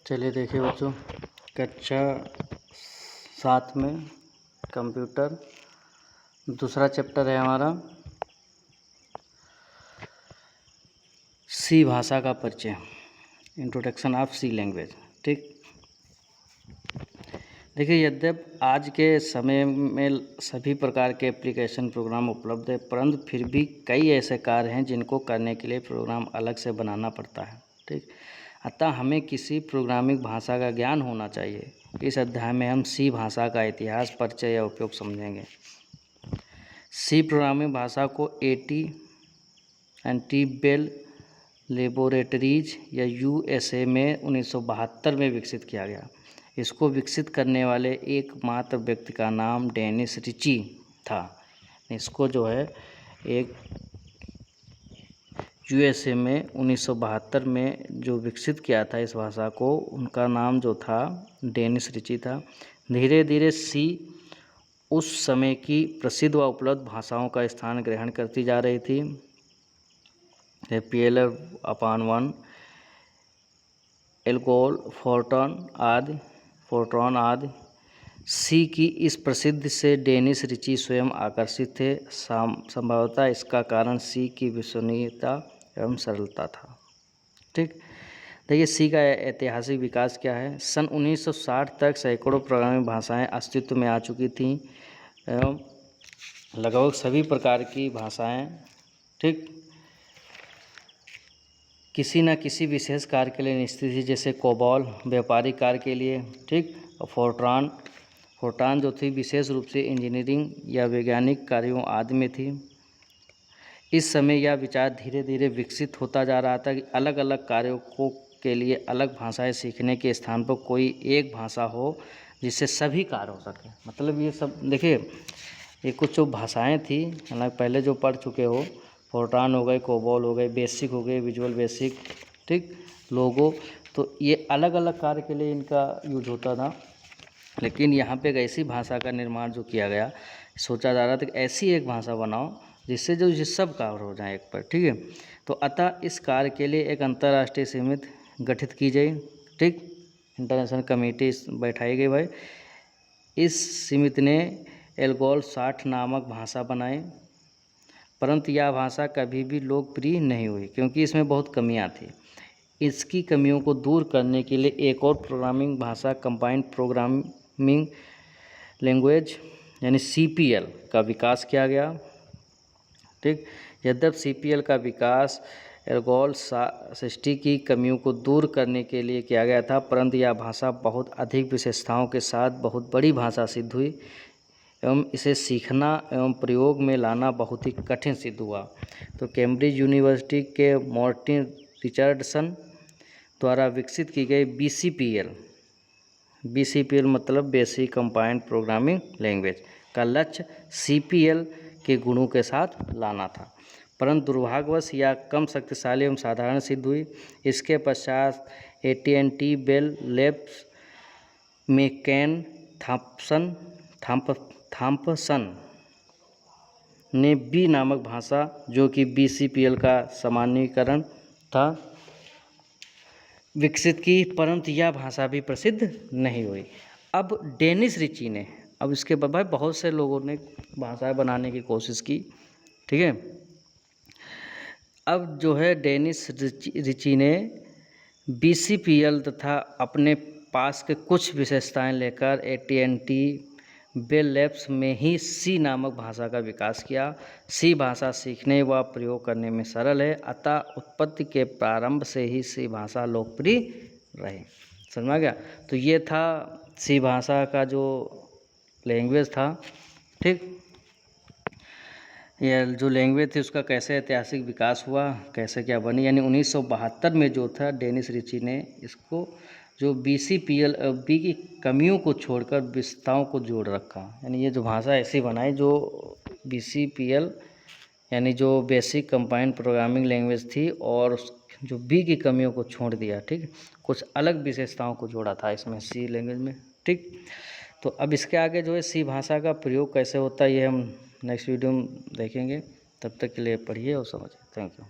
चलिए देखिए बच्चों, कक्षा 7 में कंप्यूटर दूसरा चैप्टर है हमारा सी भाषा का परिचय, इंट्रोडक्शन ऑफ सी लैंग्वेज। ठीक, देखिए यद्यपि आज के समय में सभी प्रकार के एप्लीकेशन प्रोग्राम उपलब्ध है, परंतु फिर भी कई ऐसे कार्य हैं जिनको करने के लिए प्रोग्राम अलग से बनाना पड़ता है। ठीक, अतः हमें किसी प्रोग्रामिंग भाषा का ज्ञान होना चाहिए। इस अध्याय में हम सी भाषा का इतिहास, परिचय या उपयोग समझेंगे। सी प्रोग्रामिंग भाषा को AT&T बेल लेबोरेटरीज या USA में 1972 में विकसित किया गया। इसको विकसित करने वाले एकमात्र व्यक्ति का नाम डेनिस रिची था। इसको जो है एक USA में 1972 में जो विकसित किया था इस भाषा को, उनका नाम जो था डेनिस रिची था। धीरे धीरे सी उस समय की प्रसिद्ध व उपलब्ध भाषाओं का स्थान ग्रहण करती जा रही थी। PL/1, एल्गोल, फोर्ट्रॉन आदि। सी की इस प्रसिद्धि से डेनिस रिची स्वयं आकर्षित थे। संभवतः इसका कारण सी की विश्वसनीयता एवं सरलता था। ठीक, देखिए सी का ऐतिहासिक विकास क्या है। सन 1960 तक सैकड़ों प्रोग्रामिंग भाषाएं अस्तित्व में आ चुकी थीं एवं लगभग सभी प्रकार की भाषाएं ठीक किसी न किसी विशेष कार्य के लिए निश्चित थी, जैसे कोबॉल व्यापारिक कार्य के लिए, ठीक, और फोर्ट्रान जो थी विशेष रूप से इंजीनियरिंग या वैज्ञानिक कार्यों आदि में थी। इस समय यह विचार धीरे धीरे विकसित होता जा रहा था कि अलग अलग कार्यों को के लिए अलग भाषाएं सीखने के स्थान पर कोई एक भाषा हो जिससे सभी कार्य हो सके। मतलब ये सब देखिए, ये कुछ जो भाषाएं थी, हालांकि पहले जो पढ़ चुके हो, फोर्ट्रान हो गए, कोबॉल हो गए, बेसिक हो गए, विजुअल बेसिक, ठीक, लोगो, तो ये अलग अलग कार्य के लिए इनका यूज होता था। लेकिन यहाँ पे एक ऐसी भाषा का निर्माण जो किया गया, सोचा जा रहा था कि ऐसी एक भाषा बनाओ जिससे जो ये सब कार्य हो जाए एक पर। ठीक है, तो अतः इस कार्य के लिए एक अंतर्राष्ट्रीय समिति गठित की गई। ठीक, इंटरनेशनल कमेटी बैठाई गई भाई। इस समिति ने एल्गोल 60 नामक भाषा बनाई, परंतु यह भाषा कभी भी लोकप्रिय नहीं हुई क्योंकि इसमें बहुत कमियां थी। इसकी कमियों को दूर करने के लिए एक और प्रोग्रामिंग भाषा, कंबाइंड प्रोग्रामिंग लैंग्वेज यानी CPL का विकास किया गया। ठीक, यद्यपि CPL का विकास एल्गोल 60 की कमियों को दूर करने के लिए किया गया था, परंतु यह भाषा बहुत अधिक विशेषताओं के साथ बहुत बड़ी भाषा सिद्ध हुई एवं इसे सीखना एवं प्रयोग में लाना बहुत ही कठिन सिद्ध हुआ। तो कैम्ब्रिज यूनिवर्सिटी के मार्टिन रिचर्डसन द्वारा विकसित की गई BCPL मतलब बेसिक कंबाइंड प्रोग्रामिंग लैंग्वेज का लक्ष्य CPL के गुणों के साथ लाना था, परंतु दुर्भाग्यवश यह कम शक्तिशाली एवं साधारण सिद्ध हुई। इसके पश्चात AT&T बेल लैब्स में केन थॉम्पसन ने B नामक भाषा, जो कि BCPL का सामान्यीकरण था, विकसित की, परंतु यह भाषा भी प्रसिद्ध नहीं हुई। अब डेनिस रिची ने, अब इसके बाद बहुत से लोगों ने भाषाएं बनाने की कोशिश की। ठीक है, अब जो है डेनिस रिची ने BCPL तथा अपने पास के कुछ विशेषताएं लेकर AT&T बेल लैब्स में ही C नामक भाषा का विकास किया। C भाषा सीखने व प्रयोग करने में सरल है, अतः उत्पत्ति के प्रारंभ से ही C भाषा लोकप्रिय रही। समझ में आ गया? तो ये था C भाषा का जो लैंग्वेज था। ठीक, ये जो लैंग्वेज थी उसका कैसे ऐतिहासिक विकास हुआ, कैसे क्या बनी, यानी 1972 में जो था डेनिस रिची ने इसको जो BCPL B की कमियों को छोड़कर विशेषताओं को जोड़ रखा। यानी ये जो भाषा ऐसी बनाई जो BCPL यानी जो बेसिक कंबाइंड प्रोग्रामिंग लैंग्वेज थी, और जो B की कमियों को छोड़ दिया। ठीक, कुछ अलग विशेषताओं को जोड़ा था इसमें C लैंग्वेज में। ठीक, तो अब इसके आगे जो है C भाषा का प्रयोग कैसे होता है ये हम नेक्स्ट वीडियो में देखेंगे। तब तक के लिए पढ़िए और समझिए। Thank you.